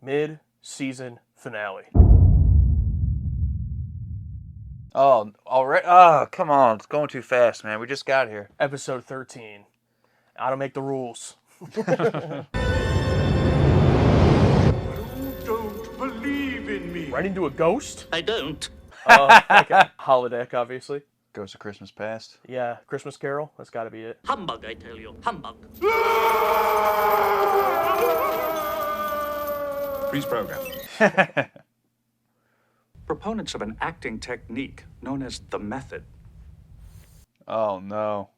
mid-season finale. Oh, already? Oh, come on. It's going too fast, man. We just got here. Episode 13. I don't make the rules. You don't believe in me. Right into a ghost? I don't. Okay. Holodeck, obviously. Ghost of Christmas Past. Yeah, Christmas Carol. That's got to be it. Humbug, I tell you. Humbug. Freeze program. Proponents of an acting technique known as the method. Oh, no.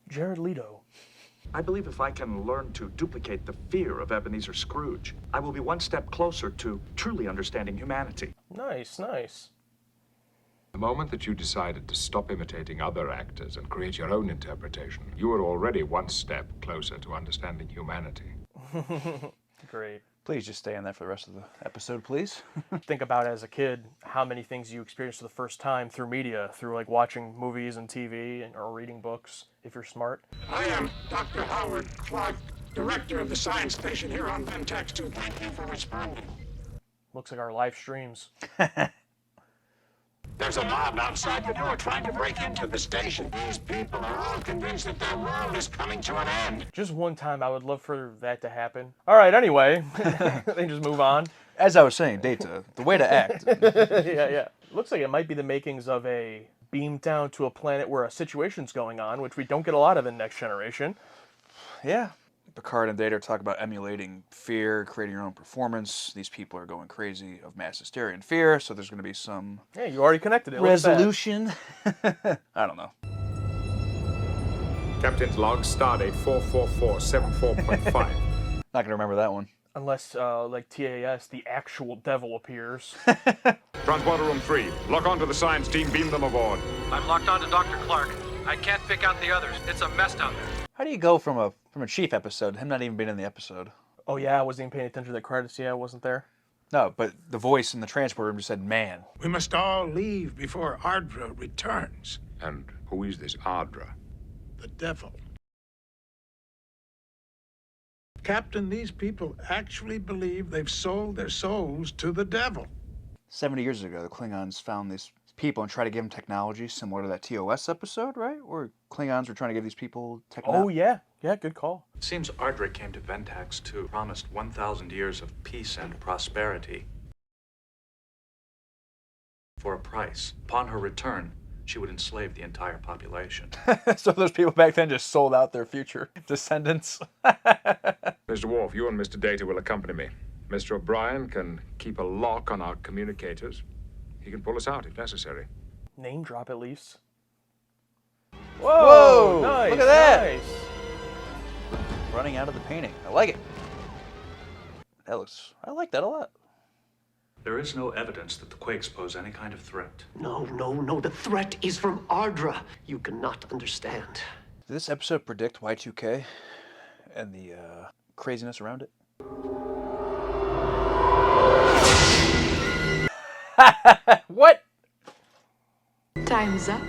Jared Leto. I believe if I can learn to duplicate the fear of Ebenezer Scrooge, I will be one step closer to truly understanding humanity. Nice, nice. The moment that you decided to stop imitating other actors and create your own interpretation, you were already one step closer to understanding humanity. Great. Please just stay on that for the rest of the episode, please. Think about as a kid how many things you experienced for the first time through media, through like watching movies and TV or reading books, if you're smart. I am Dr. Howard Clark, director of the science station here on Ventex 2. Thank you for responding. Looks like our live streams. There's a mob outside the door trying to break into the station. These people are all convinced that their world is coming to an end. Just one time, I would love for that to happen. All right, anyway, they just move on. As I was saying, Data, the way to act. Yeah. Looks like it might be the makings of a beam down to a planet where a situation's going on, which we don't get a lot of in Next Generation. Yeah. Picard and Data talk about emulating fear, creating your own performance. These people are going crazy of mass hysteria and fear, so there's going to be some... Yeah, you already connected it. resolution. I don't know. Captain's log, stardate 44474.5. Not going to remember that one. Unless, like TAS, the actual devil appears. Transporter room 3. Lock onto the science team, beam them aboard. I'm locked on to Dr. Clark. I can't pick out the others. It's a mess down there. How do you go from a Chief episode, him not even being in the episode? Oh yeah, I wasn't even paying attention to the credits. Yeah, I wasn't there. No, but the voice in the transport room just said, man. We must all leave before Ardra returns. And who is this Ardra? The devil. Captain, these people actually believe they've sold their souls to the devil. 70 years ago, the Klingons found these people and tried to give them technology similar to that TOS episode, right? Where Klingons were trying to give these people technology. Oh yeah, good call. It seems Ardra came to Ventex to promise 1,000 years of peace and prosperity. For a price. Upon her return, she would enslave the entire population. So those people back then just sold out their future descendants. Mr. Worf, you and Mr. Data will accompany me. Mr. O'Brien can keep a lock on our communicators. He can pull us out if necessary. Name drop at least. Whoa! Nice, look at that! Nice. Running out of the painting. I like it. I like that a lot. There is no evidence that the Quakes pose any kind of threat. No. The threat is from Ardra. You cannot understand. Did this episode predict Y2K and the craziness around it? What? Time's up.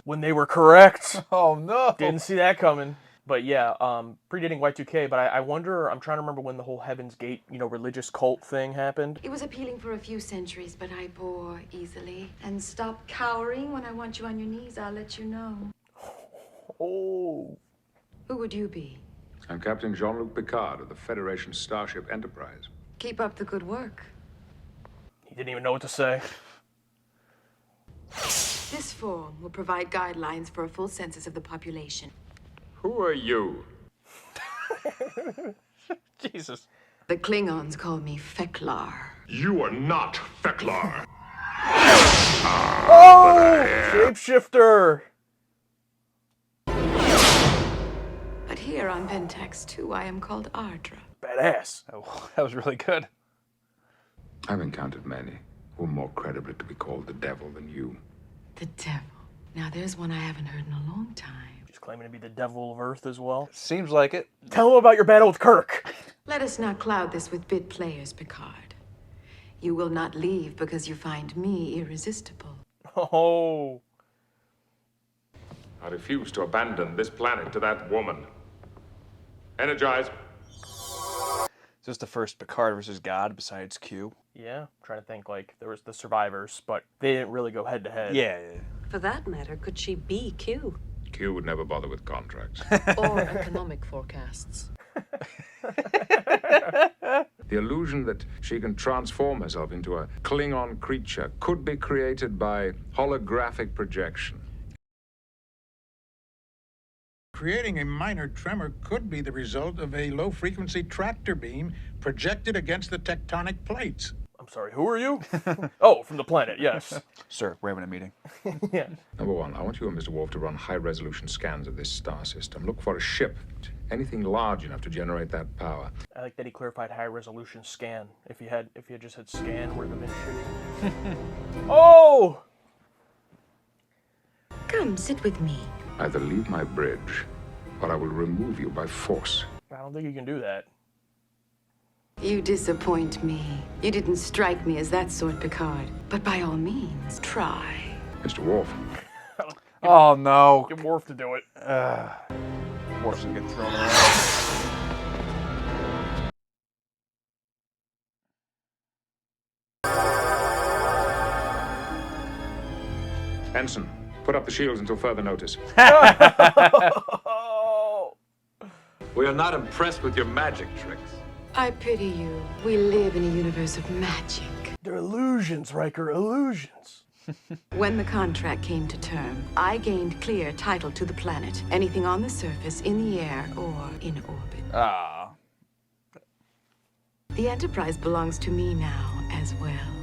When they were correct. Oh no! Didn't see that coming. But yeah, predating Y2K, but I wonder, I'm trying to remember when the whole Heaven's Gate, religious cult thing happened. It was appealing for a few centuries, but I bore easily. And stop cowering. When I want you on your knees, I'll let you know. Oh. Who would you be? I'm Captain Jean-Luc Picard of the Federation Starship Enterprise. Keep up the good work. He didn't even know what to say. This form will provide guidelines for a full census of the population. Who are you? Jesus. The Klingons call me Feklar. You are not Feklar. Oh! Shapeshifter! But here on Ventex 2, I am called Ardra. Badass. Oh, that was really good. I've encountered many who are more credibly to be called the devil than you. The devil. Now there's one I haven't heard in a long time. She's claiming to be the devil of Earth as well. Seems like it. Tell him about your battle with Kirk. Let us not cloud this with bit players, Picard. You will not leave because you find me irresistible. Oh. I refuse to abandon this planet to that woman. Energize. Is this the first Picard versus God besides Q? Yeah, I'm trying to think, like, there was the survivors, but they didn't really go head to head. Yeah. For that matter, could she be Q? Q would never bother with contracts. Or economic forecasts? The illusion that she can transform herself into a Klingon creature could be created by holographic projection. Creating a minor tremor could be the result of a low-frequency tractor beam projected against the tectonic plates. I'm sorry, who are you? Oh, from the planet, yes. Sir, we're having a meeting. Yeah. Number one, I want you and Mr. Worf to run high-resolution scans of this star system. Look for a ship, anything large enough to generate that power. I like that he clarified high-resolution scan. If he had just had scan, would have been shitty. Oh! Come, sit with me. Either leave my bridge, or I will remove you by force. I don't think you can do that. You disappoint me. You didn't strike me as that sort, Picard. But by all means, try. Mr. Worf. Oh, no. Get Worf to do it. Worf's gonna get thrown around. Ensign, put up the shields until further notice. We are not impressed with your magic tricks. I pity you. We live in a universe of magic. They're illusions, Riker, illusions. When the contract came to term, I gained clear title to the planet. Anything on the surface, in the air, or in orbit. Ah. The Enterprise belongs to me now as well.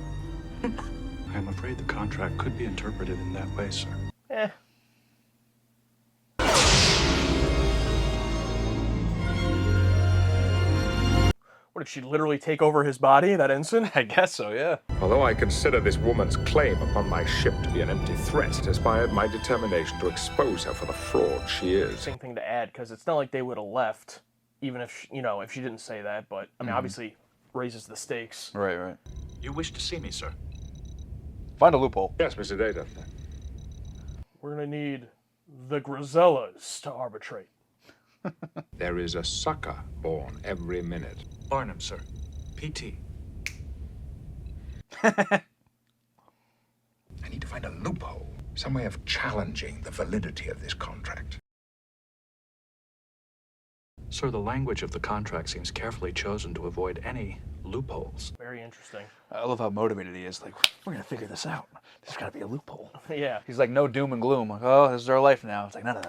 I'm afraid the contract could be interpreted in that way, sir. Eh. What, did she literally take over his body, that ensign? I guess so, yeah. Although I consider this woman's claim upon my ship to be an empty threat, it inspired my determination to expose her for the fraud she is. Same thing to add, because it's not like they would have left, even if, if she didn't say that, but, I mean, obviously raises the stakes. Right. You wish to see me, sir? Find a loophole. Yes, Mr. Data. We're gonna need the Grisellas to arbitrate. There is a sucker born every minute. Barnum, sir. PT. I need to find a loophole, some way of challenging the validity of this contract. Sir, the language of the contract seems carefully chosen to avoid any loopholes. Very interesting. I love how motivated he is. Like, we're gonna figure this out. There's gotta be a loophole. Yeah. He's like, no doom and gloom. Like, oh, this is our life now. It's like, no.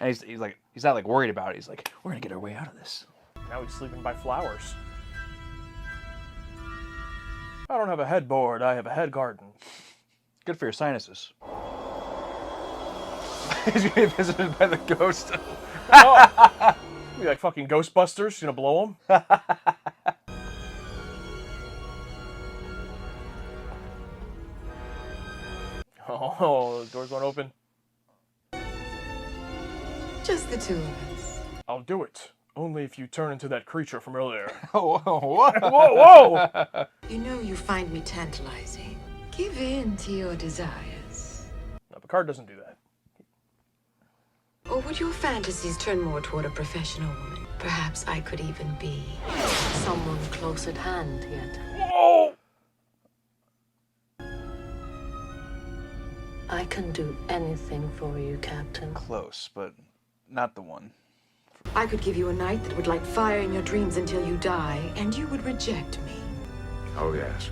And he's like, he's not like worried about it. He's like, we're gonna get our way out of this. Now he's sleeping by flowers. I don't have a headboard, I have a head garden. Good for your sinuses. He's gonna be visited by the ghost. Oh. Be like fucking Ghostbusters, you gonna blow him? Oh, the door's going open. Just the two of us. I'll do it. Only if you turn into that creature from earlier. What? Whoa! You know you find me tantalizing. Give in to your desires. No, Picard doesn't do that. Or would your fantasies turn more toward a professional woman? Perhaps I could even be Someone close at hand yet? Whoa! I can do anything for you, Captain. Close, but not the one. I could give you a night that would light fire in your dreams until you die, and you would reject me. Oh, yes.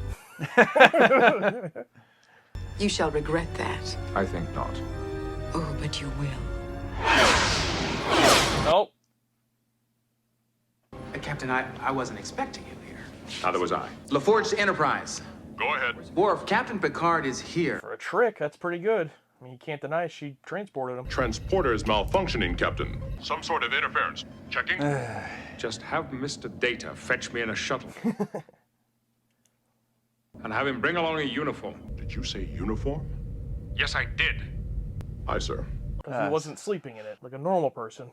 You shall regret that. I think not. Oh, but you will. Nope. Captain, I wasn't expecting you here. Neither was I. LaForge Enterprise. Go ahead. Worf, Captain Picard is here. For a trick, that's pretty good. I mean, you can't deny she transported him. Transporter is malfunctioning, Captain. Some sort of interference. Checking. Just have Mr. Data fetch me in a shuttle. And have him bring along a uniform. Did you say uniform? Yes, I did. Aye, sir. Because he wasn't sleeping in it like a normal person.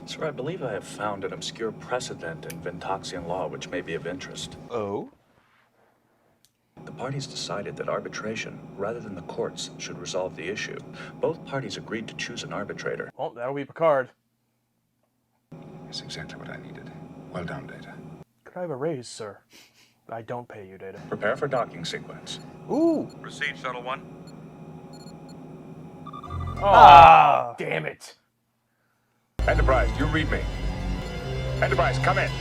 Sir, I believe I have found an obscure precedent in Ventoxian law which may be of interest. Oh? The parties decided that arbitration, rather than the courts, should resolve the issue. Both parties agreed to choose an arbitrator. Well, that'll be Picard. That's exactly what I needed. Well done, Data. Could I have a raise, sir? I don't pay you, Data. Prepare for docking sequence. Ooh. Proceed, Shuttle 1. Ah, damn it. Enterprise, do you read me? Enterprise, come in.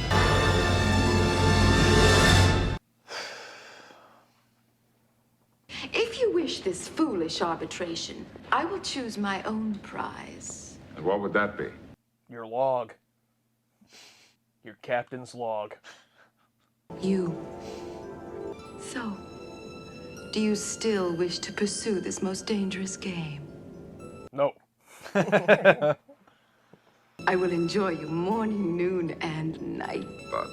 If you wish this foolish arbitration, I will choose my own prize. And what would that be? Your log. Your captain's log. You. So, do you still wish to pursue this most dangerous game? No. I will enjoy you morning, noon, and night. But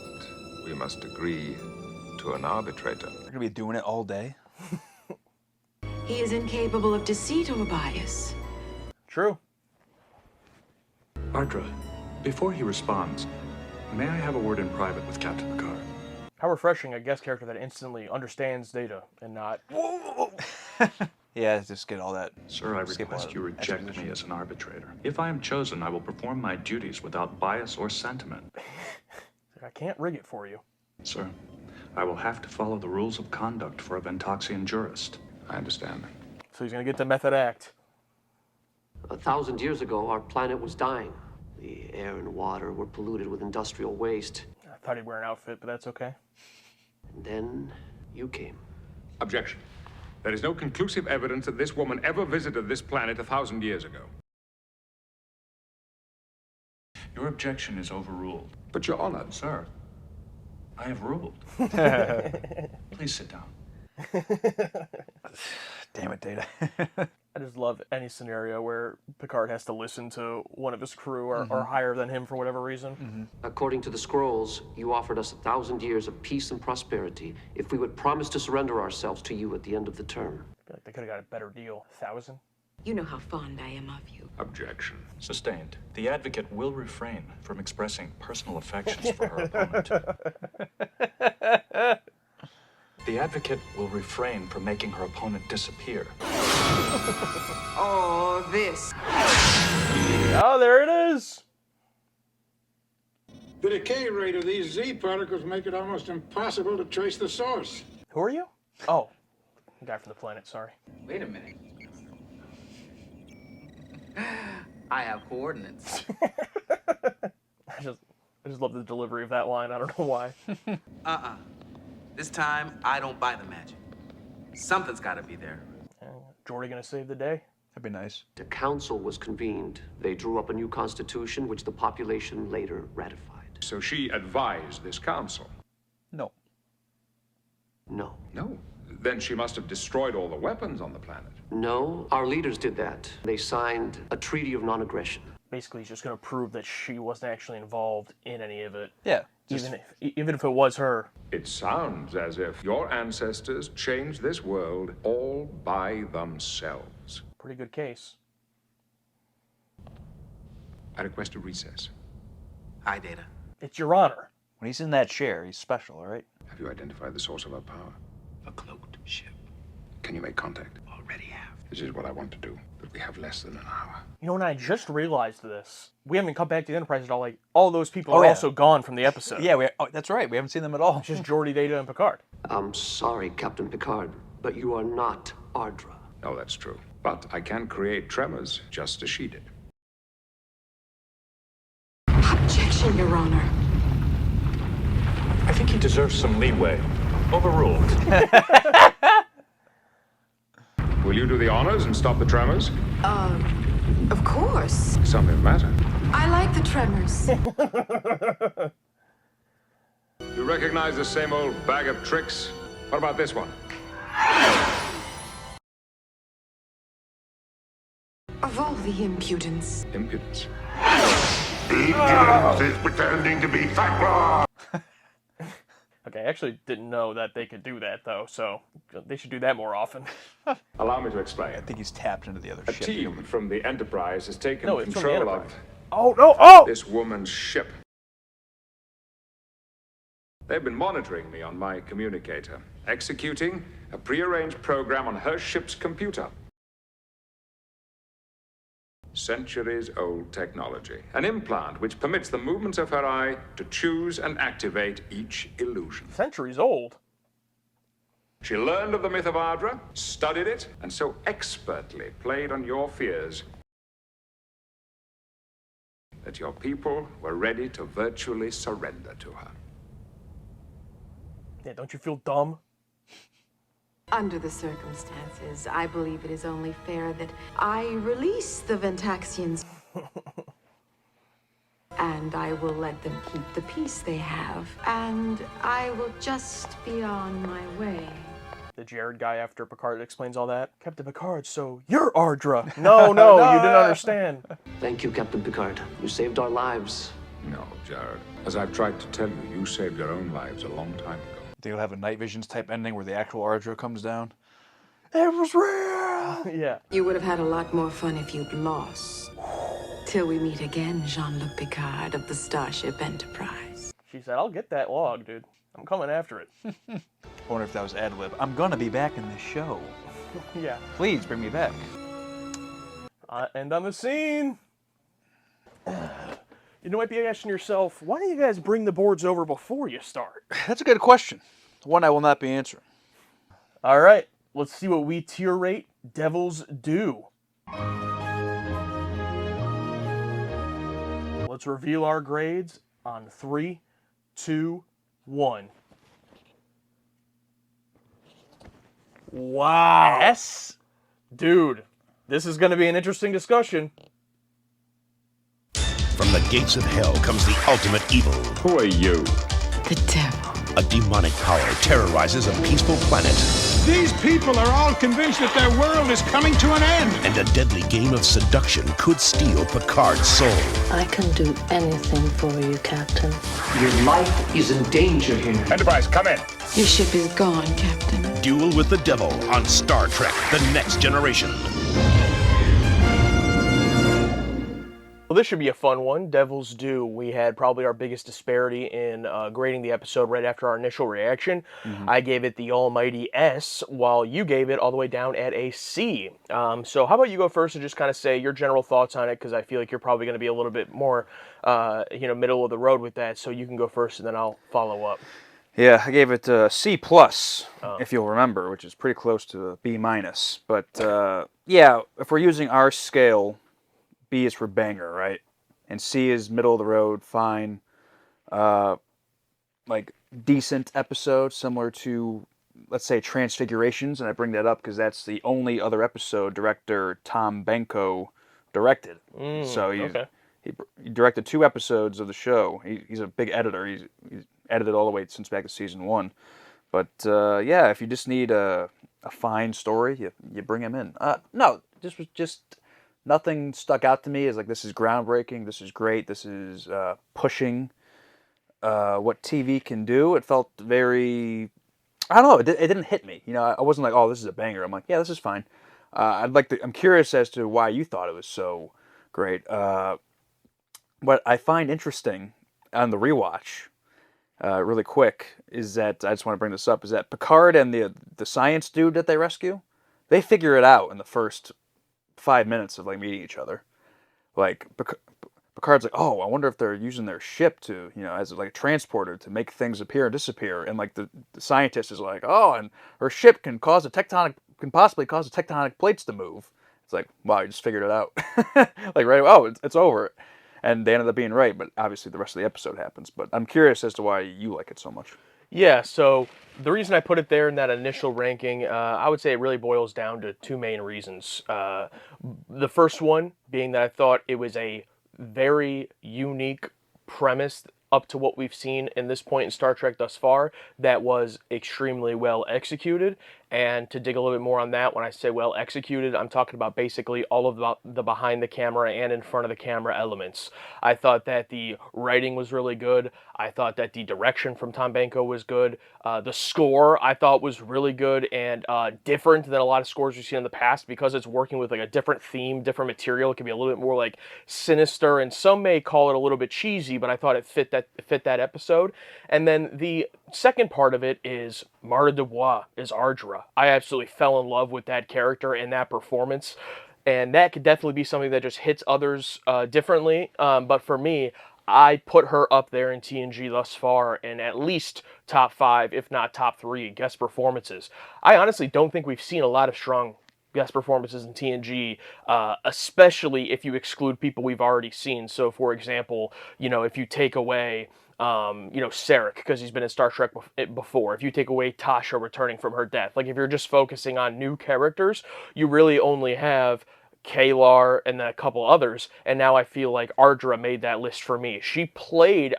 we must agree to an arbitrator. We're gonna be doing it all day. He is incapable of deceit or bias. True. Ardra, before he responds, may I have a word in private with Captain Picard? How refreshing a guest character that instantly understands Data and not... Yeah, just get all that. Sir, I request you reject me as an arbitrator. If I am chosen, I will perform my duties without bias or sentiment. I can't rig it for you. Sir, I will have to follow the rules of conduct for a Ventoxian jurist. I understand. So he's going to get the method act. 1,000 years ago, our planet was dying. The air and water were polluted with industrial waste. I thought he'd wear an outfit, but that's okay. And then you came. Objection. There is no conclusive evidence that this woman ever visited this planet 1,000 years ago. Your objection is overruled. But, Your Honor. Sir, I have ruled. Please sit down. Damn it, Data. I just love any scenario where Picard has to listen to one of his crew or higher than him for whatever reason. According to the scrolls, you offered us 1,000 years of peace and prosperity if we would promise to surrender ourselves to you at the end of the term. I feel like they could have got a better deal. 1,000? You know how fond I am of you. Objection. Sustained. The advocate will refrain from expressing personal affections for her opponent. The advocate will refrain from making her opponent disappear. Oh, this. Oh, there it is! The decay rate of these Z particles make it almost impossible to trace the source. Who are you? Oh, the guy from the planet, sorry. Wait a minute. I have coordinates. I just love the delivery of that line. I don't know why. This time, I don't buy the magic. Something's got to be there. Geordi gonna save the day? That'd be nice. The council was convened. They drew up a new constitution, which the population later ratified. So she advised this council? No. No. No. Then she must have destroyed all the weapons on the planet. No, our leaders did that. They signed a treaty of non-aggression. Basically, he's just gonna prove that she wasn't actually involved in any of it. Yeah. Even if it was her. It sounds as if your ancestors changed this world all by themselves. Pretty good case. I request a recess. Hi, Data. It's Your Honor. When he's in that chair, he's special, all right? Have you identified the source of our power? A cloaked ship. Can you make contact? Already have. This is what I want to do, but we have less than an hour. You know, and I just realized this. We haven't come back to the Enterprise at all. Like, all those people are also gone from the episode. Yeah, that's right. We haven't seen them at all. It's just Geordi, Data, and Picard. I'm sorry, Captain Picard, but you are not Ardra. No, that's true. But I can create tremors just as she did. Objection, Your Honor. I think he deserves some leeway. Overruled. Will you do the honors and stop the tremors? Of course. Something the matter. I like the tremors. You recognize the same old bag of tricks? What about this one? Of all the impudence. Impudence. Impudence is pretending to be factual. Okay, I actually didn't know that they could do that, though, so they should do that more often. Allow me to explain. I think he's tapped into the other A ship. team from the Enterprise has taken No, it's from the control Enterprise. of this woman's ship. They've been monitoring me on my communicator, executing a prearranged program on her ship's computer. centuries-old technology. An implant which permits the movements of her eye to choose and activate each illusion. Centuries old? She learned of the myth of Ardra, studied it, and so expertly played on your fears that your people were ready to virtually surrender to her. Yeah, don't you feel dumb? Under the circumstances, I believe it is only fair that I release the Ventaxians. And I will let them keep the peace they have. And I will just be on my way. The Jared guy after Picard explains all that. Captain Picard, so you're Ardra. No, you didn't understand. Thank you, Captain Picard. You saved our lives. No, Jared. As I've tried to tell you, you saved your own lives a long time ago. They'll have a Night Visions type ending where the actual Ardra comes down. It was real! Yeah. You would have had a lot more fun if you'd lost. Till we meet again, Jean-Luc Picard of the Starship Enterprise. She said, I'll get that log, dude. I'm coming after it. I wonder if that was ad-lib. I'm gonna be back in this show. Yeah. Please bring me back. And on the scene. You might be asking yourself, why don't you guys bring the boards over before you start? That's a good question. One I will not be answering. All right, let's see what we tier rate Devils Do. Let's reveal our grades on 3, 2, 1. Wow. S? Dude, this is going to be an interesting discussion. From the gates of hell comes the ultimate evil. Who are you? The devil. A demonic power terrorizes a peaceful planet. These people are all convinced that their world is coming to an end. And a deadly game of seduction could steal Picard's soul. I can do anything for you, Captain. Your life is in danger here. Enterprise, come in. Your ship is gone, Captain. Duel with the Devil on Star Trek: The Next Generation. Well, this should be a fun one. Devils Do. We had probably our biggest disparity in grading the episode right after our initial reaction. Mm-hmm. I gave it the almighty S, while you gave it all the way down at a C. So how about you go first and just kind of say your general thoughts on it, because I feel like you're probably going to be a little bit more, middle of the road with that. So you can go first, and then I'll follow up. Yeah, I gave it a C+, if you'll remember, which is pretty close to a B-. But, yeah, if we're using our scale, B is for banger, right? And C is middle of the road, fine. Decent episode, similar to, let's say, Transfigurations. And I bring that up because that's the only other episode director Tom Benko directed. So he directed 2 episodes of the show. He's a big editor. He's edited all the way since back to season 1. But, yeah, if you just need a fine story, you bring him in. No, this was just... Nothing stuck out to me as like, this is groundbreaking, this is great, this is pushing what TV can do. It felt very, I don't know, it didn't hit me. I wasn't like, oh, this is a banger. I'm like, yeah, this is fine. I'm curious as to why you thought it was so great. What I find interesting on the rewatch, really quick, is that, I just want to bring this up, is that Picard and the science dude that they rescue, they figure it out in the first 5 minutes of meeting each other. Picard's like, oh, I wonder if they're using their ship to, as a transporter to make things appear and disappear. And the scientist is like, oh, and her ship can possibly cause the tectonic plates to move. It's like, wow, you just figured it out. Right, oh, it's over. And they ended up being right, but obviously the rest of the episode happens. But I'm curious as to why you like it so much. Yeah, so the reason I put it there in that initial ranking, I would say it really boils down to 2 main reasons. The first one being that I thought it was a very unique premise up to what we've seen in this point in Star Trek thus far that was extremely well executed. And to dig a little bit more on that, when I say well executed, I'm talking about basically all of the behind the camera and in front of the camera elements. I thought that the writing was really good. I thought that the direction from Tom Benko was good. The score I thought was really good and different than a lot of scores we've seen in the past, because it's working with a different theme, different material. It can be a little bit more sinister, and some may call it a little bit cheesy, but I thought it fit that episode. And then the second part of it is Marta Dubois is Ardra. I absolutely fell in love with that character and that performance. and that could definitely be something that just hits others differently. But for me, I put her up there in TNG thus far in at least top 5, if not top 3 guest performances. I honestly don't think we've seen a lot of strong guest performances in TNG, especially if you exclude people we've already seen. So, for example, if you take away, Sarek, because he's been in Star Trek before, if you take away Tasha returning from her death, like if you're just focusing on new characters, you really only have Kalar and then a couple others, and now I feel like Ardra made that list for me.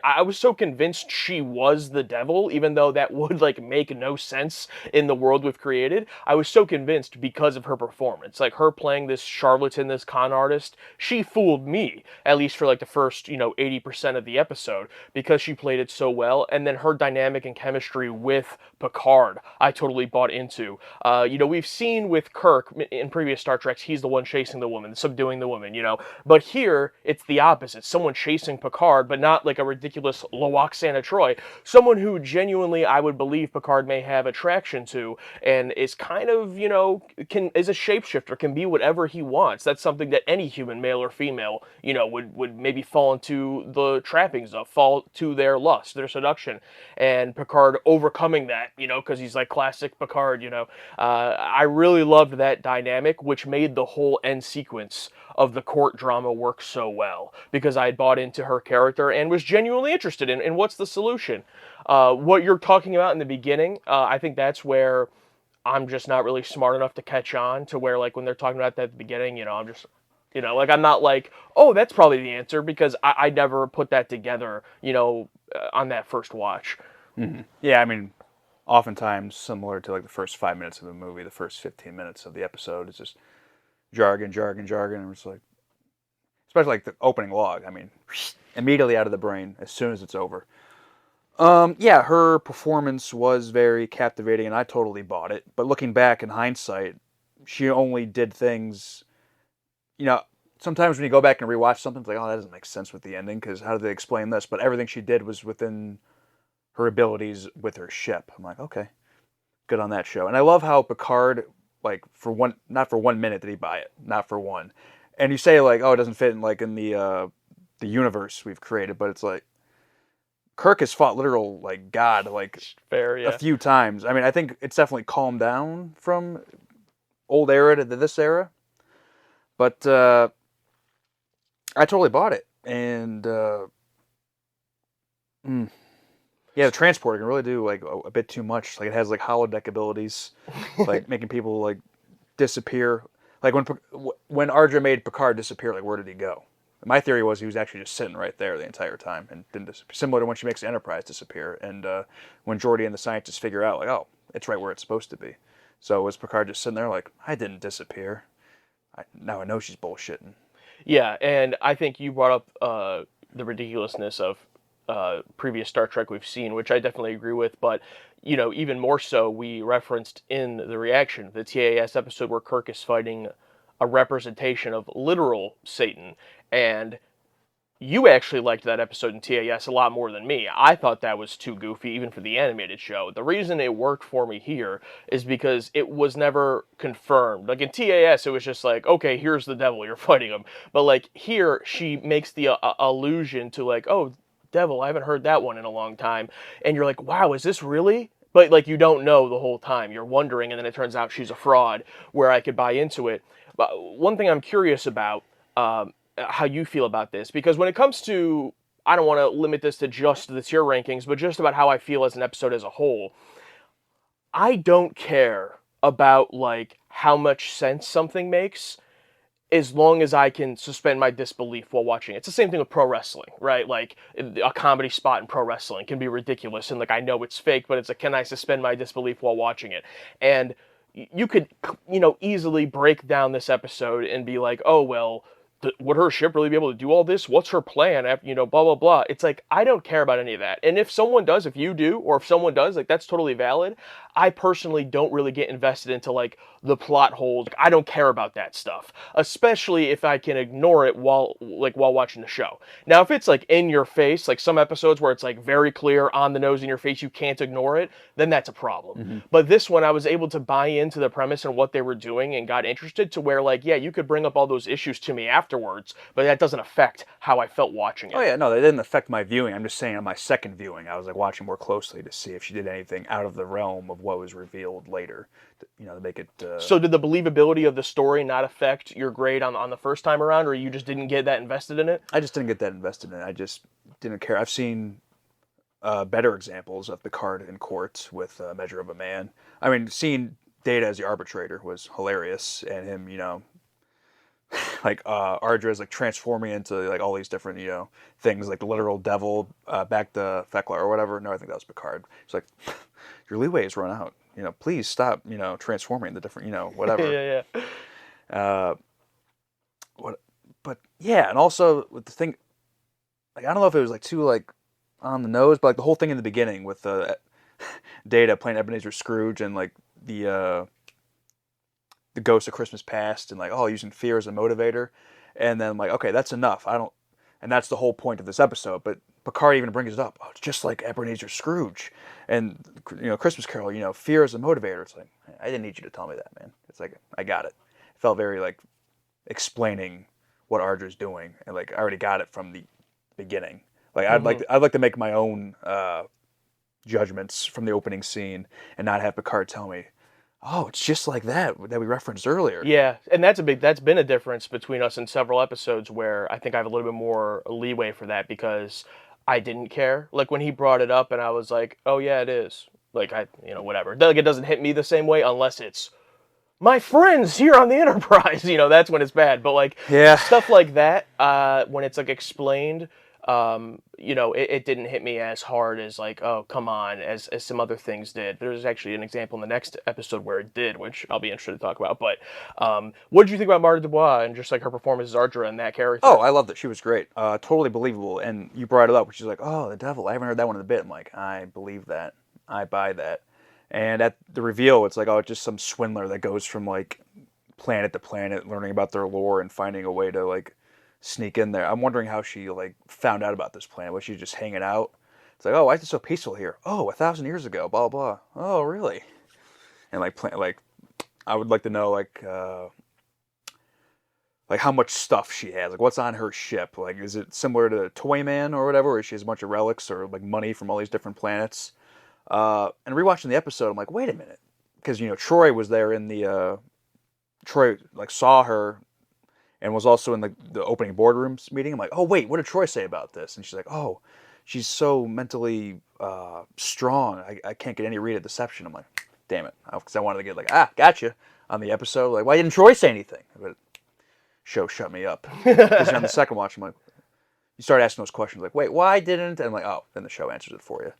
I was so convinced she was the devil, even though that would like make no sense in the world we've created. I was so convinced because of her performance, like her playing this charlatan, this con artist. She fooled me, at least for like the first 80% of the episode, because she played it so well, and then her dynamic and chemistry with Picard I totally bought into. We've seen with Kirk in previous Star Treks, he's the one chasing the woman, subduing the woman, but here it's the opposite. Someone chasing Picard, but not like a ridiculous Loaxana Troy. Someone who genuinely I would believe Picard may have attraction to, and is kind of, is a shapeshifter, can be whatever he wants. That's something that any human, male or female, would maybe fall into the trappings of, fall to their lust, their seduction, and Picard overcoming that, because he's like classic Picard, I really loved that dynamic, which made the whole end sequence of the court drama work so well, because I had bought into her character and was genuinely interested in what's the solution. What you're talking about in the beginning, I think that's where I'm just not really smart enough to catch on to where, like, when they're talking about that at the beginning, I'm just, I'm not like, oh, that's probably the answer, because I never put that together, on that first watch. Mm-hmm. Yeah, I mean, oftentimes similar to like the first 5 minutes of a movie, the first 15 minutes of the episode is just jargon, and it's like, especially like the opening log. I mean, immediately out of the brain as soon as it's over. Yeah, her performance was very captivating, and I totally bought it. But looking back in hindsight, she only did things. Sometimes when you go back and rewatch something, it's like, oh, that doesn't make sense with the ending, because how did they explain this? But everything she did was within her abilities with her ship. I'm like, okay, good on that show. And I love how Picard, like, not for 1 minute did he buy it, not for one. And you say like, oh, it doesn't fit in like in the universe we've created, but it's like Kirk has fought literal like God like Fair, yeah. a few times. I mean, I think it's definitely calmed down from old era to this era, but I totally bought it. And yeah, the transporter can really do like a bit too much. Like it has like holodeck abilities, like making people like disappear. Like when Ardra made Picard disappear, like where did he go? My theory was he was actually just sitting right there the entire time and didn't disappear. Similar to when she makes Enterprise disappear, and when Geordi and the scientists figure out like, oh, it's right where it's supposed to be. So was Picard just sitting there like, I didn't disappear. Now I know she's bullshitting. Yeah, and I think you brought up the ridiculousness of previous Star Trek we've seen, which I definitely agree with, but even more so, we referenced in the reaction the TAS episode where Kirk is fighting a representation of literal Satan, and you actually liked that episode in TAS a lot more than me. I thought that was too goofy, even for the animated show. The reason it worked for me here is because it was never confirmed. Like in TAS, it was just like, okay, here's the devil, you're fighting him. But like here, she makes the allusion to like, oh, devil, I haven't heard that one in a long time. And you're like, wow, is this really? But like you don't know the whole time. You're wondering, and then it turns out she's a fraud, where I could buy into it. But one thing I'm curious about, how you feel about this, because when it comes to, I don't want to limit this to just the tier rankings, but just about how I feel as an episode as a whole, I don't care about like how much sense something makes as long as I can suspend my disbelief while watching it. It's the same thing with pro wrestling, right? Like a comedy spot in pro wrestling can be ridiculous and like I know it's fake, but it's like, can I suspend my disbelief while watching it? And you could, easily break down this episode and be like, oh, well, would her ship really be able to do all this? What's her plan? You know, blah, blah, blah. It's like, I don't care about any of that. And if someone does, if you do, or if someone does, like, that's totally valid. I personally don't really get invested into, like, the plot holes. I don't care about that stuff, especially if I can ignore it while watching the show. Now, if it's, like, in your face, like some episodes where it's, like, very clear, on the nose in your face, you can't ignore it, then that's a problem. But this one, I was able to buy into the premise and what they were doing and got interested to where, like, yeah, you could bring up all those issues to me afterwards, but that doesn't affect how I felt watching it. Oh yeah, no, they didn't affect my viewing. I'm just saying on my second viewing, I was like watching more closely to see if she did anything out of the realm of what was revealed later, you know, to make it. So did the believability of the story not affect your grade on the first time around, or you just didn't get that invested in it? I just didn't get that invested in it. I just didn't care. I've seen better examples of Picard in court with Measure of a Man. I mean, seeing Data as the arbitrator was hilarious, and him, you know, like Ardra's like transforming into like all these different, you know, things like the literal devil back to Fekla or whatever. No, I think that was Picard. It's like, your leeway has run out. You know, please stop, you know, transforming the different, you know, whatever. Yeah. But yeah, and also with the thing, like I don't know if it was like too like on the nose, but like the whole thing in the beginning with Data playing Ebenezer Scrooge and like the Ghost of Christmas Past and like, oh, using fear as a motivator. And then I'm like, okay, that's enough. And that's the whole point of this episode. But Picard even brings it up. Oh, it's just like Ebenezer Scrooge. And, you know, Christmas Carol, you know, fear as a motivator. It's like, I didn't need you to tell me that, man. It's like, I got it. It felt very like explaining what Ardra's doing. And like, I already got it from the beginning. Like, I'd like to make my own judgments from the opening scene and not have Picard tell me, oh, it's just like that we referenced earlier. Yeah, and that's been a difference between us in several episodes where I think I have a little bit more leeway for that because I didn't care. Like when he brought it up and I was like, oh yeah, it is. Like you know, whatever. Like it doesn't hit me the same way unless it's my friends here on the Enterprise. You know, that's when it's bad. But like stuff like that, when it's like explained, you know, it didn't hit me as hard as like, oh, come on, as some other things did. There's actually an example in the next episode where it did, which I'll be interested to talk about. But what did you think about Marta Dubois and just like her performance as Ardra and that character? Oh, I loved it. She was great. Totally believable. And you brought it up, which is like, oh, the devil. I haven't heard that one in a bit. I'm like, I believe that. I buy that. And at the reveal, it's like, oh, it's just some swindler that goes from like planet to planet, learning about their lore and finding a way to like sneak in there. I'm wondering how she like found out about this planet. Was she just hanging out? It's like, oh, why is it so peaceful here? Oh, 1,000 years ago, blah blah. Oh, really? And like, I would like to know like how much stuff she has. Like, what's on her ship? Like, is it similar to Toyman or whatever, where she has a bunch of relics or like money from all these different planets? And rewatching the episode, I'm like, wait a minute, because you know Troy was there in the Troy like saw her. And was also in the opening boardrooms meeting. I'm like, oh, wait, what did Troy say about this? And she's like, oh, she's so mentally strong. I can't get any read of deception. I'm like, damn it. Because I wanted to get like, gotcha on the episode. Like, why didn't Troy say anything? But show shut me up. Because on the second watch, I'm like, you start asking those questions. Like, wait, why didn't? And I'm like, oh, then the show answers it for you.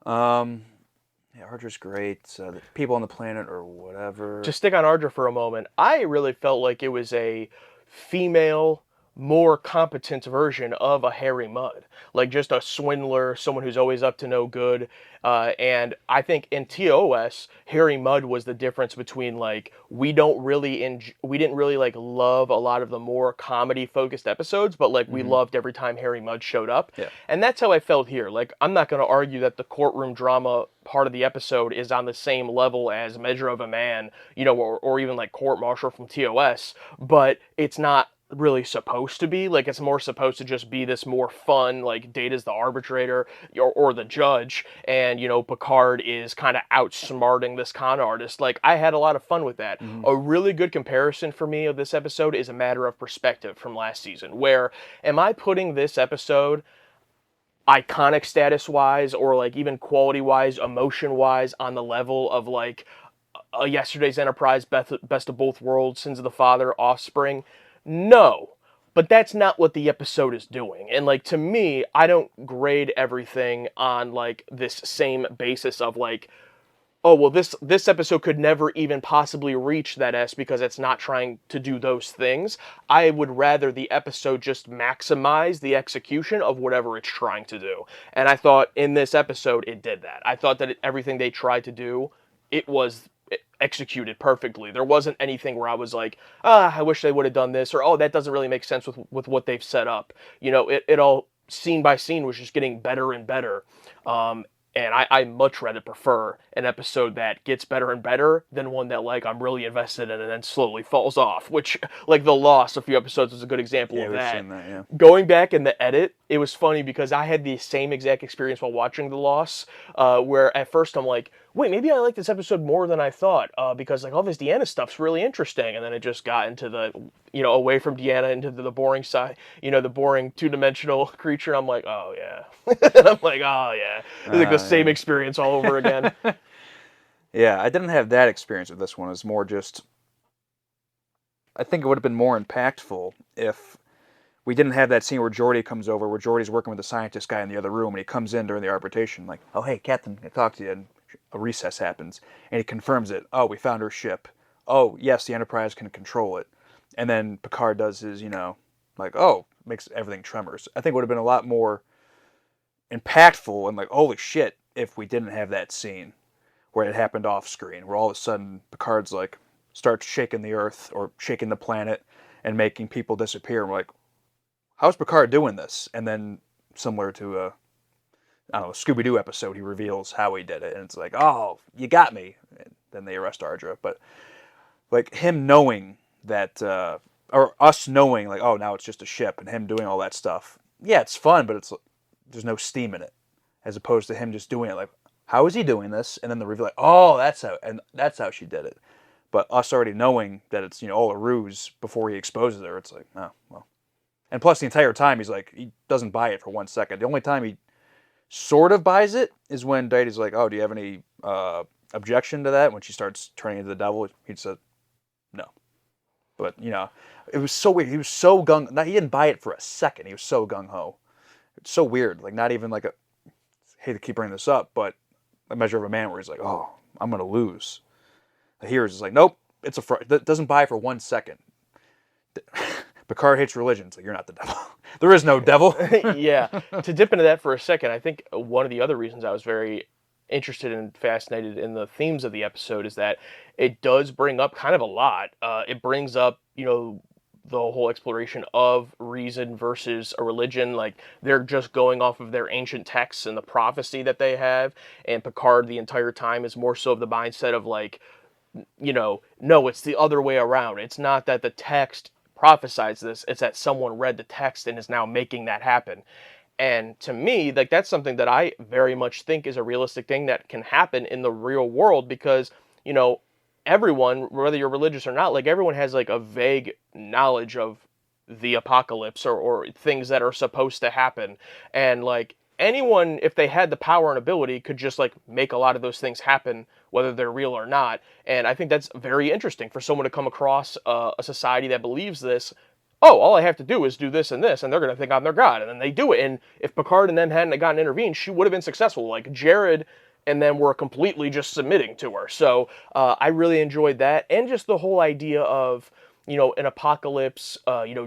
Yeah, Ardra's great. The people on the planet or whatever. To stick on Ardra for a moment, I really felt like it was a female, more competent version of a Harry Mudd. Like just a swindler, someone who's always up to no good. And I think in TOS, Harry Mudd was the difference between like we didn't really like love a lot of the more comedy focused episodes, but like we loved every time Harry Mudd showed up. Yeah. And that's how I felt here. Like I'm not going to argue that the courtroom drama part of the episode is on the same level as Measure of a Man, you know, or even like Court Martial from TOS, but it's not really supposed to be. Like it's more supposed to just be this more fun, like Data's the arbitrator or the judge, and you know Picard is kind of outsmarting this con artist. Like I had a lot of fun with that. A really good comparison for me of this episode is A Matter of Perspective from last season, where am I putting this episode iconic status wise or like even quality wise, emotion wise on the level of like Yesterday's Enterprise, Best of Both Worlds, Sins of the Father, Offspring? No, but that's not what the episode is doing. And like to me, I don't grade everything on like this same basis of like, oh, well, this episode could never even possibly reach that S because it's not trying to do those things. I would rather the episode just maximize the execution of whatever it's trying to do. And I thought in this episode it did that. I thought that everything they tried to do, it was executed perfectly. There wasn't anything where I was like, I wish they would have done this, or oh, that doesn't really make sense with what they've set up. It all scene by scene was just getting better and better. And I much rather prefer an episode that gets better and better than one that, like, I'm really invested in and then slowly falls off, which, like, The Lost, a few episodes, was a good example of that. Seen that, yeah. Going back in the edit, it was funny because I had the same exact experience while watching The Lost, where at first I'm like, wait, maybe I like this episode more than I thought, because, like, all this Deanna stuff's really interesting, and then it just got into the, away from Deanna into the boring side, the boring two-dimensional creature. I'm like, oh, yeah. And I'm like, oh, yeah. It's like the same experience all over again. Yeah, I didn't have that experience with this one. It's more just, I think it would have been more impactful if we didn't have that scene where Geordi comes over, where Geordi's working with the scientist guy in the other room, and he comes in during the arbitration, like, oh, hey, Captain, I talked to you, and a recess happens, and he confirms it. Oh, we found her ship. Oh, yes, the Enterprise can control it. And then Picard does his, like, oh, makes everything tremors. I think it would have been a lot more impactful and like, holy shit, if we didn't have that scene where it happened off screen, where all of a sudden Picard's like, starts shaking the Earth or shaking the planet and making people disappear. And we're like, how's Picard doing this? And then, similar to a Scooby-Doo episode, he reveals how he did it. And it's like, oh, you got me. And then they arrest Ardra. But like him knowing that, or us knowing like, oh, now it's just a ship, and him doing all that stuff. Yeah, it's fun, but there's no steam in it. As opposed to him just doing it like, how is he doing this? And then the reveal, like, oh, that's how she did it. But us already knowing that it's, all a ruse before he exposes her, it's like, oh, well. And plus the entire time he's like, he doesn't buy it for 1 second. The only time he sort of buys it is when Daity's like, oh, do you have any objection to that? When she starts turning into the devil, he said, no. But, it was so weird. He was so he didn't buy it for a second. He was so gung-ho. It's so weird. Like, not even like I hate to keep bringing this up, but A Measure of a Man where he's like, oh, I'm going to lose. Here it's like, nope, it's that doesn't buy for 1 second. Picard hates religion, so you're not the devil. There is no devil. Yeah. To dip into that for a second, I think one of the other reasons I was very interested and fascinated in the themes of the episode is that it does bring up kind of a lot. It brings up, the whole exploration of reason versus a religion. Like, they're just going off of their ancient texts and the prophecy that they have. And Picard the entire time is more so of the mindset of like, no, it's the other way around. It's not that the text prophesies this, it's that someone read the text and is now making that happen. And to me, like, that's something that I very much think is a realistic thing that can happen in the real world because, everyone, whether you're religious or not, like, everyone has like a vague knowledge of the apocalypse or things that are supposed to happen. And like, anyone, if they had the power and ability, could just like make a lot of those things happen, whether they're real or not. And I think that's very interesting for someone to come across a society that believes this. Oh, all I have to do is do this, and they're going to think I'm their god. And then they do it. And if Picard and them hadn't gotten intervened, she would have been successful. Like, Jared and then were completely just submitting to her. So I really enjoyed that. And just the whole idea of, an apocalypse,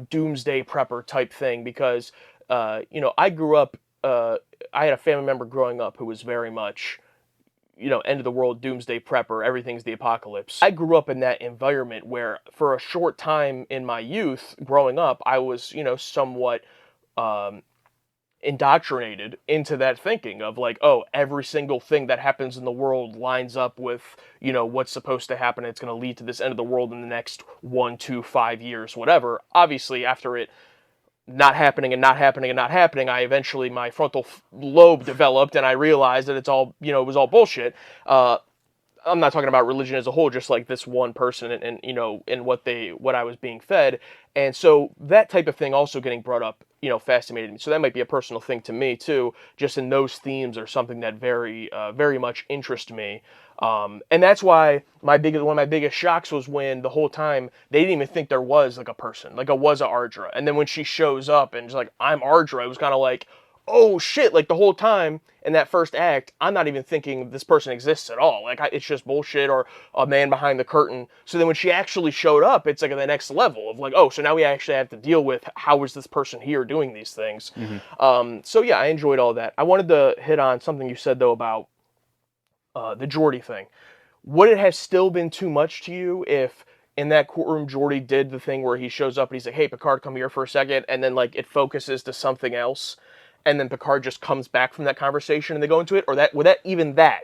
doomsday prepper type thing. Because, I grew up, I had a family member growing up who was very much, end of the world, doomsday prepper, everything's the apocalypse. I grew up in that environment where for a short time in my youth growing up, I was, somewhat indoctrinated into that thinking of like, oh, every single thing that happens in the world lines up with, what's supposed to happen. It's going to lead to this end of the world in the next 1, 2, 5 years, whatever. Obviously, after it not happening and not happening and not happening, I eventually, my frontal lobe developed and I realized that it's all, it was all bullshit. I'm not talking about religion as a whole, just like this one person and and what I was being fed. And so that type of thing also getting brought up, fascinated me. So that might be a personal thing to me too, just in those themes are something that very, very much interest me. And that's why one of my biggest shocks was when the whole time they didn't even think there was like a person, like it was a Ardra. And then when she shows up and she's like, I'm Ardra, it was kind of like, oh shit, like the whole time in that first act, I'm not even thinking this person exists at all. Like it's just bullshit or a man behind the curtain. So then when she actually showed up, it's like at the next level of like, oh, so now we actually have to deal with how is this person here doing these things. So yeah, I enjoyed all that. I wanted to hit on something you said though about the Geordi thing. Would it have still been too much to you if in that courtroom Geordi did the thing where he shows up and he's like, hey, Picard, come here for a second, and then like it focuses to something else, and then Picard just comes back from that conversation and they go into it? Or that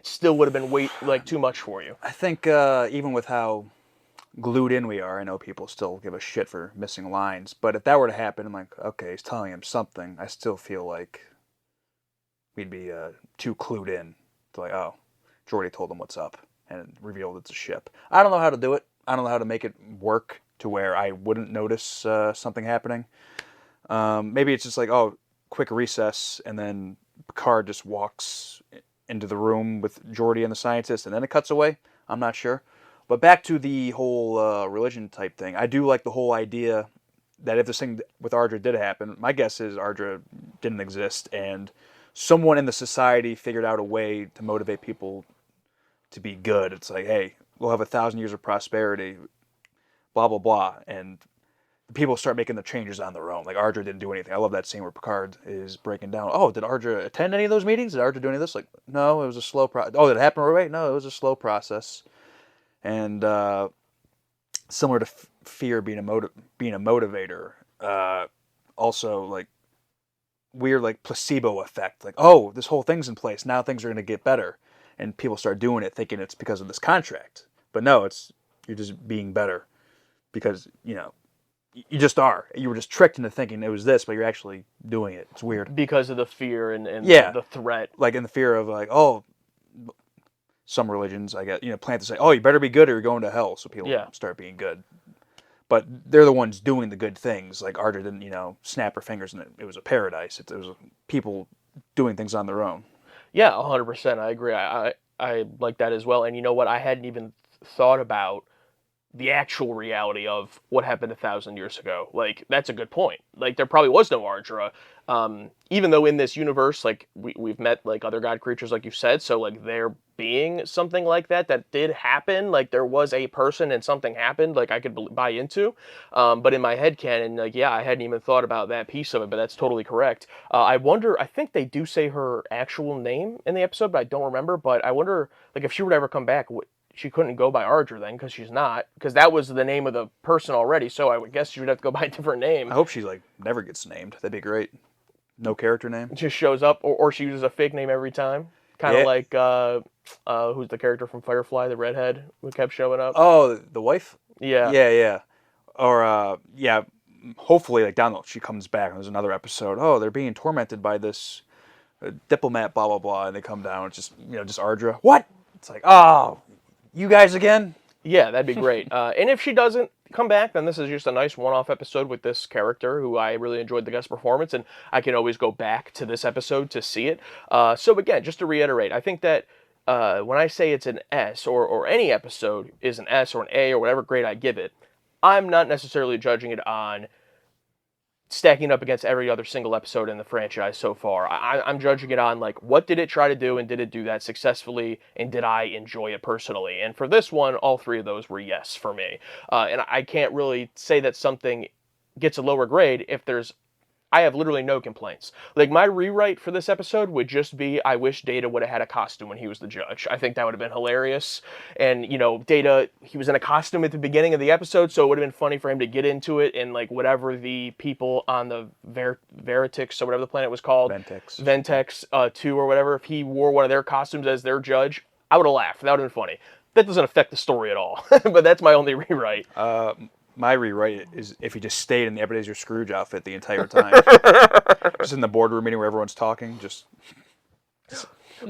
still would have been way like too much for you? I think even with how glued in we are, I know people still give a shit for missing lines, but if that were to happen, I'm like, okay, he's telling him something, I still feel like we'd be too clued in to like, oh, Geordi told him what's up and revealed it's a ship. I don't know how to do it. I don't know how to make it work to where I wouldn't notice something happening. Maybe it's just like, oh, quick recess, and then Picard just walks into the room with Geordi and the scientist, and then it cuts away. I'm not sure. But back to the whole religion type thing. I do like the whole idea that if this thing with Ardra did happen, my guess is Ardra didn't exist, and someone in the society figured out a way to motivate people to be good. It's like, hey, we'll have 1,000 years of prosperity, blah, blah, blah. And people start making the changes on their own. Like, Ardra didn't do anything. I love that scene where Picard is breaking down. Oh, did Ardra attend any of those meetings? Did Ardra do any of this? Like, no, it was a slow process. Oh, did it happen right away? No, it was a slow process. And similar to fear being a motivator, also, like, weird, like, placebo effect. Like, oh, this whole thing's in place. Now things are going to get better. And people start doing it thinking it's because of this contract. But no, you're just being better because, you just are. You were just tricked into thinking it was this, but you're actually doing it. It's weird. Because of the fear and yeah. the threat. Like in the fear of like, oh, some religions, I guess, plant to say, oh, you better be good or you're going to hell. So people start being good. But they're the ones doing the good things. Like Ardra didn't, snap her fingers and it was a paradise. It was people doing things on their own. Yeah, 100%. I agree. I like that as well. And you know what? I hadn't even thought about the actual reality of what happened 1,000 years ago. Like, that's a good point. Like, there probably was no Ardra. Even though in this universe, like, we've met, like, other god creatures, like you said, so, like, there being something like that did happen, like, there was a person and something happened, like, I could buy into. But in my headcanon, like, yeah, I hadn't even thought about that piece of it, but that's totally correct. I wonder, I think they do say her actual name in the episode, but I don't remember, but I wonder, like, if she would ever come back, she couldn't go by Ardra then, because she's not, because that was the name of the person already, so I would guess she would have to go by a different name. I hope she, like, never gets named. That'd be great. No character name. Just shows up, or she uses a fake name every time. Kind of like, who's the character from Firefly, the redhead, who kept showing up? Oh, the wife? Yeah. Yeah. Or, hopefully, like, down the she comes back, and there's another episode. Oh, they're being tormented by this diplomat, blah, blah, blah, and they come down. It's just, just Ardra. What? It's like, oh, you guys again? Yeah, that'd be great. And if she doesn't come back, then this is just a nice one-off episode with this character who I really enjoyed the guest performance, and I can always go back to this episode to see it. So again, just to reiterate, I think that when I say it's an S, or any episode is an S or an A or whatever grade I give it, I'm not necessarily judging it on stacking up against every other single episode in the franchise so far. I'm judging it on, like, what did it try to do, and did it do that successfully, and did I enjoy it personally? And for this one, all three of those were yes for me. And I can't really say that something gets a lower grade if I have literally no complaints. Like, my rewrite for this episode would just be, I wish Data would have had a costume when he was the judge. I think that would have been hilarious. And, Data, he was in a costume at the beginning of the episode, so it would have been funny for him to get into it and, like, whatever the people on the Veritix, or whatever the planet was called. Ventex 2 or whatever, if he wore one of their costumes as their judge, I would have laughed. That would have been funny. That doesn't affect the story at all. But that's my only rewrite. My rewrite is if he just stayed in the Ebenezer Scrooge outfit the entire time. Just in the boardroom meeting where everyone's talking, just...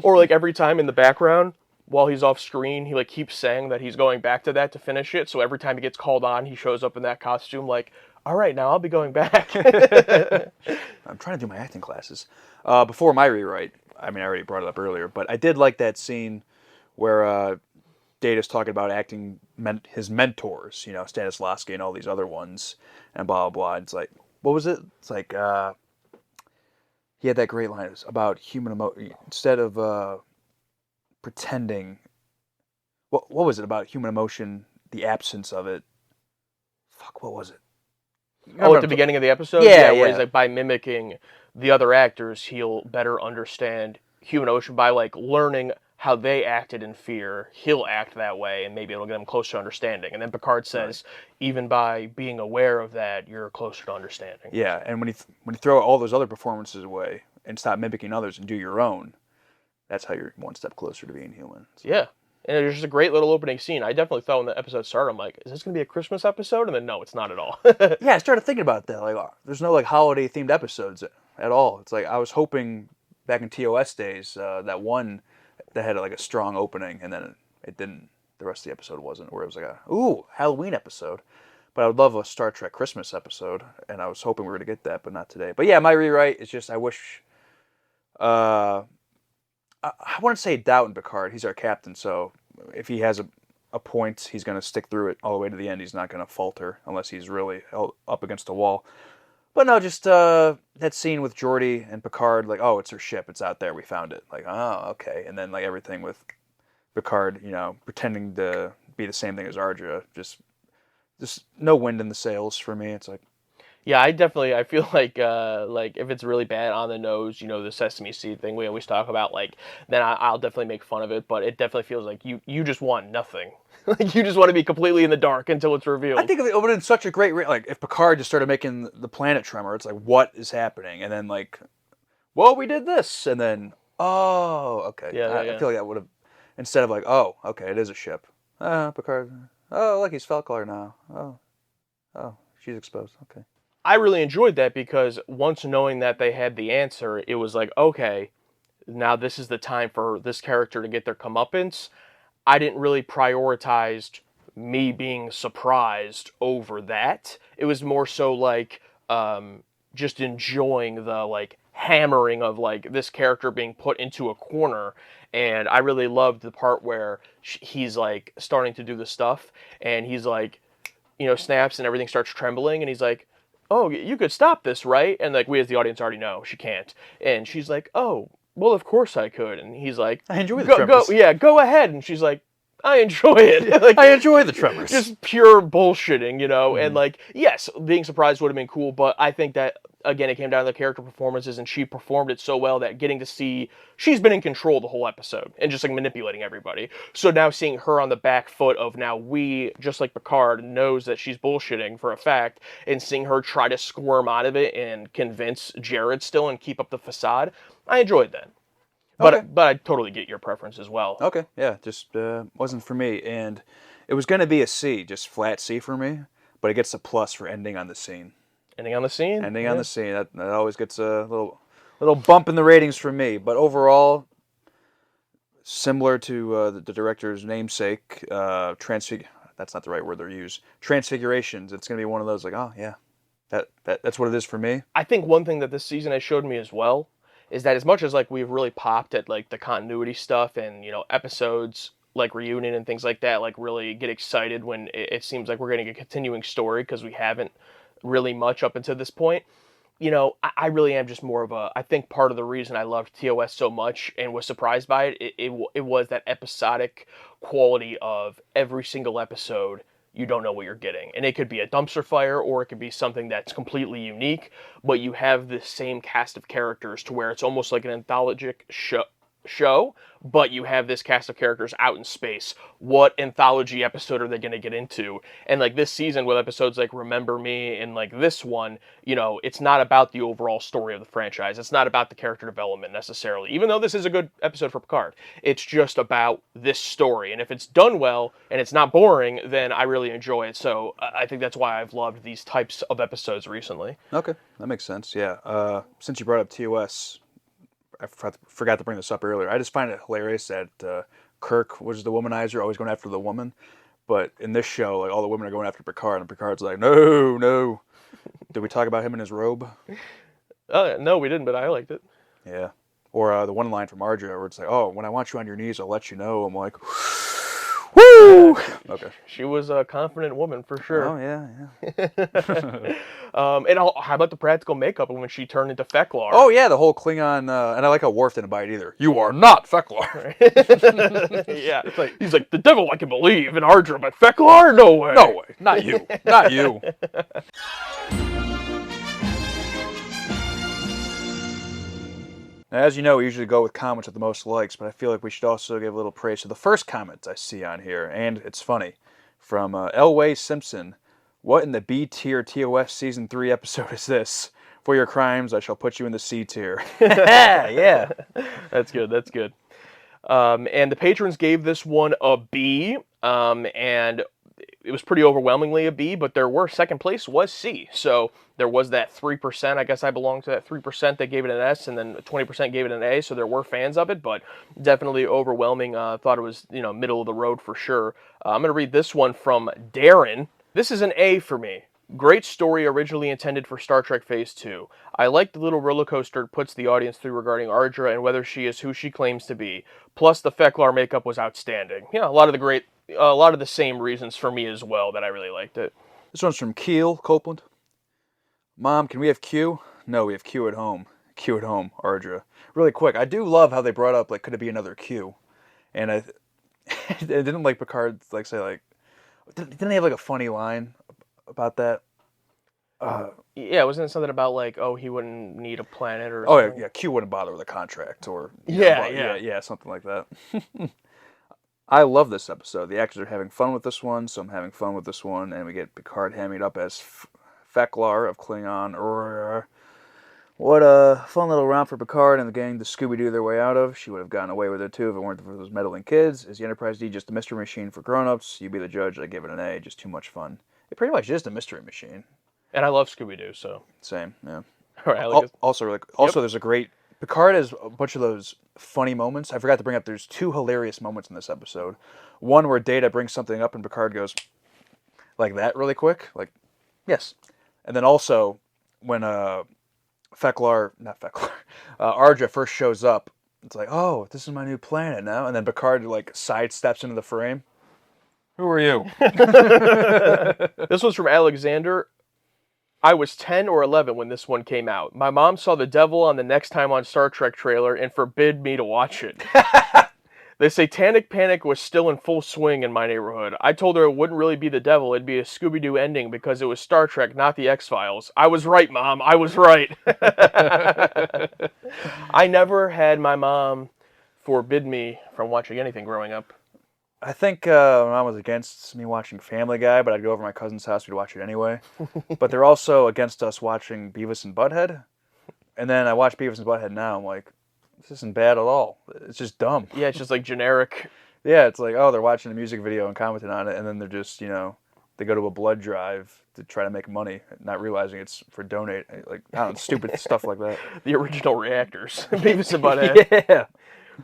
Or, like, every time in the background, while he's off screen, he, like, keeps saying that he's going back to that to finish it, so every time he gets called on, he shows up in that costume, like, all right, now I'll be going back. I'm trying to do my acting classes. Before my rewrite, I already brought it up earlier, but I did like that scene where... Data's talking about acting his mentors, Stanislavski and all these other ones, and blah, blah, blah. It's like, what was it? It's like, He had that great line. It was about human emotion. Instead of pretending, what was it about human emotion? The absence of it. Fuck, what was it? Oh, at the beginning of the episode? Yeah, Where he's yeah. like, by mimicking the other actors, he'll better understand human emotion by like learning how they acted in fear. He'll act that way, and maybe it'll get him closer to understanding. And then Picard says, even by being aware of that, you're closer to understanding. Yeah, and when you throw all those other performances away and stop mimicking others and do your own, that's how you're one step closer to being human. So. Yeah. And there's just a great little opening scene. I definitely thought when the episode started, I'm like, is this going to be a Christmas episode? And then no, it's not at all. Yeah, I started thinking about that. Like, there's no like holiday themed episodes at all. It's like I was hoping back in TOS days that one that had like a strong opening, and then it didn't. The rest of the episode wasn't. Where it was like Halloween episode. But I would love a Star Trek Christmas episode, and I was hoping we were going to get that, but not today. But yeah, my rewrite is just I wish. I want to say doubt in Picard. He's our captain, so if he has a point, he's going to stick through it all the way to the end. He's not going to falter unless he's really up against a wall. But no, just that scene with Geordi and Picard, like, oh, it's her ship. It's out there. We found it. Like, oh, okay. And then like everything with Picard, pretending to be the same thing as Arja. Just no wind in the sails for me. It's like. Yeah, I feel like if it's really bad on the nose, the sesame seed thing we always talk about, like, then I'll definitely make fun of it, but it definitely feels like you just want nothing. Like, you just want to be completely in the dark until it's revealed. I think it would have been such a great, like, if Picard just started making the planet tremor, it's like, what is happening? And then, like, well, we did this, and then, oh, okay. I feel like that would have, instead of like, oh, okay, it is a ship. Picard, oh, look, he's Falklar now. Oh, she's exposed, okay. I really enjoyed that because once knowing that they had the answer, it was like, okay, now this is the time for this character to get their comeuppance. I didn't really prioritize me being surprised over that. It was more so like just enjoying the like hammering of like this character being put into a corner. And I really loved the part where he's like starting to do the stuff and he's like, snaps and everything starts trembling and he's like, oh, you could stop this, right? And like we as the audience already know she can't. And she's like, oh, well, of course I could. And he's like, I enjoy the tremors. Go ahead. And she's like, I enjoy it. Like, I enjoy the tremors. Just pure bullshitting, And like, yes, being surprised would have been cool, but I think that again, it came down to the character performances, and she performed it so well that getting to see she's been in control the whole episode and just like manipulating everybody. So now seeing her on the back foot of now we, just like Picard, knows that she's bullshitting for a fact, and seeing her try to squirm out of it and convince Jared still and keep up the facade, I enjoyed that. But I totally get your preference as well. Okay, yeah, just wasn't for me, and it was going to be a C, just flat C for me, but it gets a plus for ending on the scene. Ending on the scene? Ending on the scene. That always gets a little bump in the ratings for me. But overall, similar to the director's namesake, that's not the right word they use. Transfigurations. It's going to be one of those like, oh yeah, that's what it is for me. I think one thing that this season has showed me as well is that as much as like we've really popped at like the continuity stuff and episodes like Reunion and things like that, like really get excited when it seems like we're getting a continuing story because we haven't really much up until this point. I really am just more of I think part of the reason I loved TOS so much and was surprised by it was that episodic quality of every single episode. You don't know what you're getting. And it could be a dumpster fire or it could be something that's completely unique, but you have the same cast of characters to where it's almost like an anthologic show, but you have this cast of characters out in space. What anthology episode are they going to get into? And like this season with episodes like Remember Me and like this one, it's not about the overall story of the franchise. It's not about the character development necessarily, even though this is a good episode for Picard. It's just about this story. And if it's done well and it's not boring, then I really enjoy it. So I think that's why I've loved these types of episodes recently. Okay, that makes sense. Yeah. Since you brought up TOS, I forgot to bring this up earlier. I just find it hilarious that Kirk was the womanizer, always going after the woman. But in this show, like all the women are going after Picard, and Picard's like, no. Did we talk about him in his robe? No, we didn't, but I liked it. Yeah. Or the one line from Arja where it's like, oh, when I want you on your knees, I'll let you know. I'm like, Woo! Okay. She was a confident woman for sure. Oh yeah. And how about the practical makeup when she turned into Feklar? Oh yeah, the whole Klingon, and I like how Worf didn't bite either. You are not Feklar. Yeah, he's like, the devil I can believe in Ardra, but Feklar? No way. No way. Not you. Not you. Now, as you know, we usually go with comments with the most likes, but I feel like we should also give a little praise to the first comment I see on here, and it's funny. From Elway Simpson. What in the B tier TOS Season 3 episode is this? For your crimes, I shall put you in the C tier. Yeah. That's good. That's good. And the patrons gave this one a B, and it was pretty overwhelmingly a B, but there were, second place was C. So there was that 3%, I guess I belong to that 3% that gave it an S, and then 20% gave it an A, so there were fans of it, but definitely overwhelming. Thought it was, middle of the road for sure. I'm going to read this one from Darren. This is an A for me. Great story originally intended for Star Trek Phase 2. I like the little roller coaster it puts the audience through regarding Ardra and whether she is who she claims to be. Plus, the Feklar makeup was outstanding. Yeah, a lot of the same reasons for me as well that I really liked it. This one's from Keel Copeland. Mom, can we have Q? No, we have Q at home. Q at home, Ardra. Really quick, I do love how they brought up, could it be another Q? And I didn't like Picard, say, didn't he have, a funny line about that? Yeah, wasn't it something about, he wouldn't need a planet or something? Oh, yeah, Q wouldn't bother with a contract or... Yeah, something like that. I love this episode. The actors are having fun with this one, so I'm having fun with this one, and we get Picard hammied up as Feklar of Klingon. What a fun little round for Picard and the gang to Scooby-Doo their way out of. She would have gotten away with it too if it weren't for those meddling kids. Is the Enterprise D just a mystery machine for grown-ups? You be the judge, I give it an A, just too much fun. It pretty much is a mystery machine. And I love Scooby-Doo, so... Same, yeah. All right, also, there's a great... Picard has a bunch of those funny moments. I forgot to bring up, there's two hilarious moments in this episode. One where Data brings something up and Picard goes like that really quick. Yes. And then also, when Ardra first shows up, it's like, oh, this is my new planet now. And then Picard, sidesteps into the frame. Who are you? This one's from Alexander. I was 10 or 11 when this one came out. My mom saw The Devil on the Next Time on Star Trek trailer and forbid me to watch it. The satanic panic was still in full swing in my neighborhood. I told her it wouldn't really be the devil, it'd be a Scooby-Doo ending because it was Star Trek, not the X-Files. I was right, Mom, I was right. I never had my mom forbid me from watching anything growing up. I think my mom was against me watching Family Guy, but I'd go over to my cousin's house, we'd watch it anyway. But they're also against us watching Beavis and Butthead. And then I watch Beavis and Butthead now, I'm like, this isn't bad at all. It's just dumb. Yeah, it's just generic. Yeah, it's like, oh, they're watching a music video and commenting on it, and then they're just, they go to a blood drive to try to make money, not realizing it's for donate. I don't know, stupid stuff like that. The original reactors. Beavis and Butthead.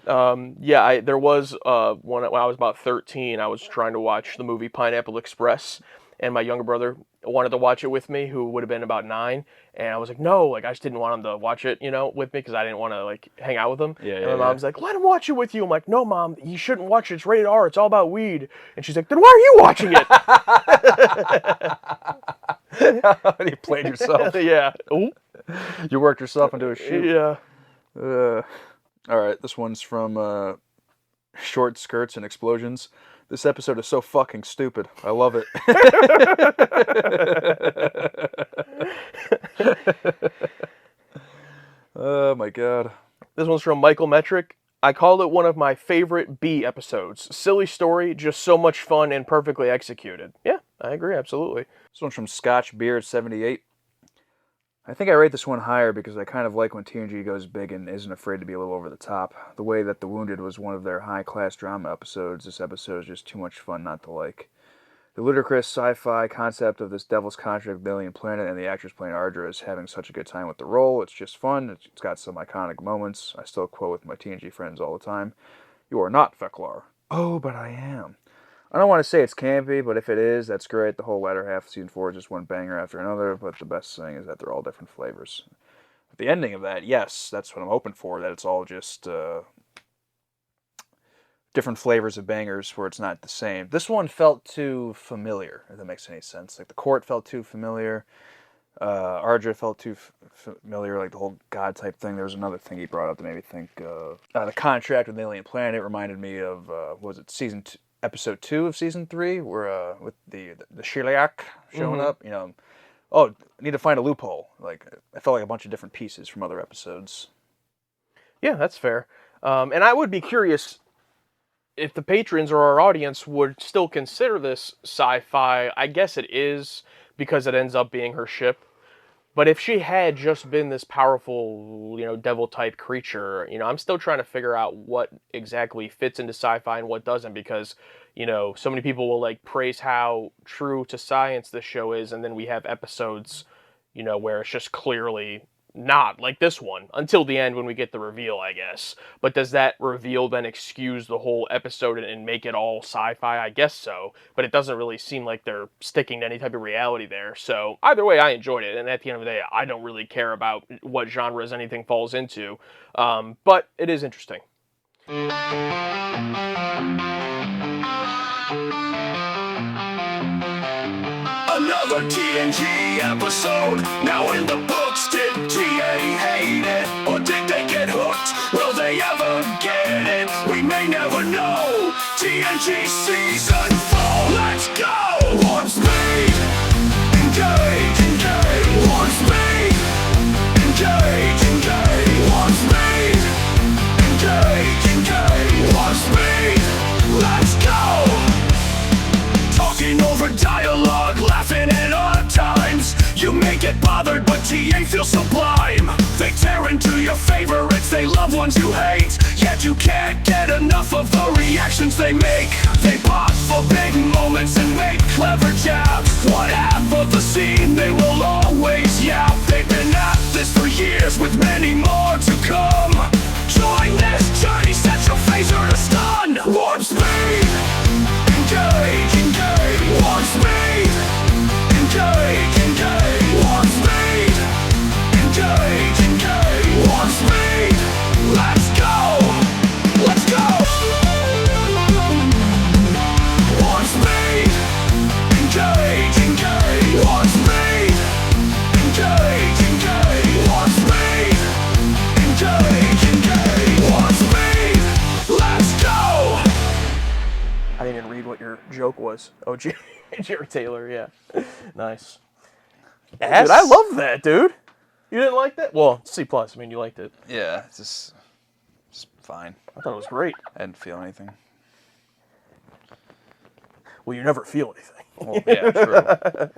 Yeah. There was when I was about 13, I was trying to watch the movie Pineapple Express, and my younger brother wanted to watch it with me, who would have been about 9, and I was like, no, I just didn't want him to watch it, with me, because I didn't want to, hang out with him. Yeah, and my mom's like, let him watch it with you. I'm like, no, Mom, you shouldn't watch it. It's rated R. It's all about weed. And she's like, then why are you watching it? You played yourself. Yeah. Ooh. You worked yourself into a shoot. Yeah. All right, this one's from Short Skirts and Explosions. This episode is so fucking stupid. I love it. Oh my god. This one's from Michael Metric. I call it one of my favorite B episodes. Silly story, just so much fun and perfectly executed. Yeah, I agree, absolutely. This one's from Scotch Beard 78. I think I rate this one higher because I kind of like when TNG goes big and isn't afraid to be a little over the top. The way that The Wounded was one of their high-class drama episodes, this episode is just too much fun not to like. The ludicrous sci-fi concept of this devil's contract alien planet and the actress playing Ardra is having such a good time with the role. It's just fun. It's got some iconic moments. I still quote with my TNG friends all the time. You are not Feklar. Oh, but I am. I don't want to say it's campy, but if it is, that's great. The whole latter half of Season 4 is just one banger after another, but the best thing is that they're all different flavors. At the ending of that, yes, that's what I'm hoping for, that it's all just different flavors of bangers where it's not the same. This one felt too familiar, if that makes any sense. Like the court felt too familiar. Ardra felt too familiar, like the whole god type thing. There was another thing he brought up that made me think. The contract with the alien planet reminded me of what was it episode 2 of season 3, where with the Shiliak showing up. You know, oh, I need to find a loophole. Like I felt like a bunch of different pieces from other episodes. Yeah, that's fair. And I would be curious if the patrons or our audience would still consider this sci-fi. I guess it is because it ends up being her ship. But if she had just been this powerful, you know, devil-type creature, you know, I'm still trying to figure out what exactly fits into sci-fi and what doesn't, because, you know, so many people will, like, praise how true to science this show is, and then we have episodes, you know, where it's just clearly not, like this one, until the end when we get the reveal, I guess. But does that reveal then excuse the whole episode and make it all sci-fi? I guess so, but it doesn't really seem like they're sticking to any type of reality there. So either way, I enjoyed it, and at the end of the day, I don't really care about what genres anything falls into, but it is interesting. Another TNG episode, now in the books. Did TA hate it, or did they get hooked? Will they ever get it? We may never know. TNG season 4, let's go! Warp speed, engage, engage. Warp speed, engage, engage. Warp speed, engage, engage. Warp speed, let's go! Talking over dialogue, laughing at odd times. You may get bothered, but TA feels sublime. They tear into your favorites, they love ones you hate. Yet you can't get enough of the reactions they make. They pop for big moments and make clever jabs. One half of the scene they will always yap. They've been at this for years with many more to come. Join this journey, set your phaser to stun. Warp speed, engage, engage. Warp speed, engage, engage. Warp speed, engage, engage. Warp speed, let's go, let's go. Warp speed, engage, engage. Warp speed, engage, engage. Warp speed, engage, engage. Warp speed, let's go. I didn't even read what your joke was. Oh, Jared Taylor, yeah. Nice. Dude, I love that, dude. You didn't like that? Well, C+. I mean, you liked it. Yeah, it's just fine. I thought it was great. I didn't feel anything. Well, you never feel anything. Well, yeah, true.